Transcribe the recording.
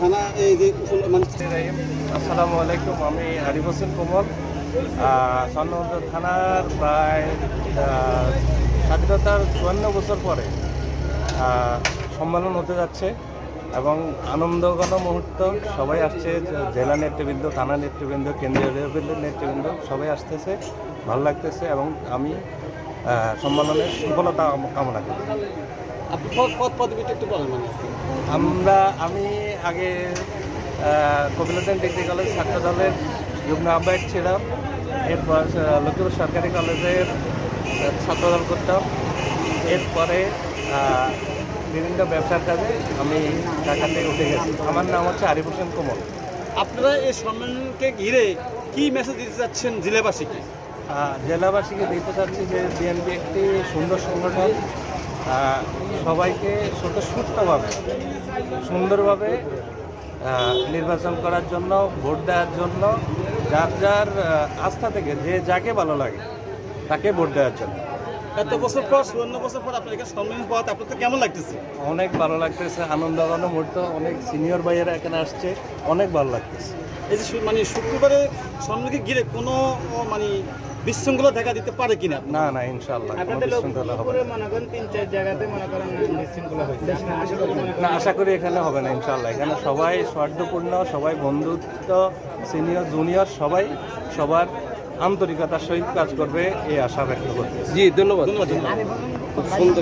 থানা এই যে আসসালামু আলাইকুম, আমি আরিফ হোসেন কোমল। স্বর্ণমন্দির থানার প্রায় স্বাধীনতার 54 বছর পরে সম্মেলন হতে যাচ্ছে এবং আনন্দঘন মুহূর্ত। সবাই আসছে, জেলা নেতৃবৃন্দ, থানা নেতৃবৃন্দ, কেন্দ্রীয় লেভেলের নেতৃবৃন্দ সবাই আসতেছে, ভালো লাগতেছে এবং আমি সম্মেলনের সফলতা কামনা করি। আপনি পদবিটা একটু বলেন। আমি আগে কপিলউদ্দিন ডিগ্রি কলেজ ছাত্র দলের যুগ্ম আহ্বায়ক ছিলাম। এরপর লক্ষ্মীপুর সরকারি কলেজের ছাত্রদল করতাম। এরপরে বিভিন্ন ব্যবসার কাজে আমি ঢাকা থেকে উঠে গেছি। আমার নাম হচ্ছে আরিফ হোসেন কোমল। আপনারা এই সম্মেলনকে ঘিরে কি মেসেজ দিতে চাচ্ছেন জেলাবাসীকে? জেলাবাসীকে দিতে চাচ্ছি যে বিএনপি একটি সুন্দর সংগঠন। সবাইকে সুন্দরভাবে নির্বাচন করার জন্য, ভোট দেওয়ার জন্য, যার যার আস্থা থেকে যে যাকে ভালো লাগে তাকে ভোট দেওয়ার জন্য। এত বছর পর, 54 বছর পর আপনার এখানে সম্মেলন পাওয়াতে আপনার তো কেমন লাগতেছে? অনেক ভালো লাগতেছে, আনন্দঘন মুহূর্ত। অনেক সিনিয়র ভাইয়েরা এখানে আসছে, অনেক ভালো লাগতেছে। এই যে শুক্রবারে সম্মেলনকে ঘিরে কোনো বিশৃঙ্খলা দেখা দিতে পারে কিনা? না, ইনশাআল্লাহ কোনো বিশৃঙ্খলা হবে না। আশা করি এখানে হবে না ইনশাআল্লাহ। এখানে সবাই সৌহার্দ্যপূর্ণ, সবাই বন্ধুত্ব, সিনিয়র জুনিয়র সবাই সবার আন্তরিকতার সহিত কাজ করবে এই আশা ব্যক্ত করতে। জি, ধন্যবাদ। খুব সুন্দর।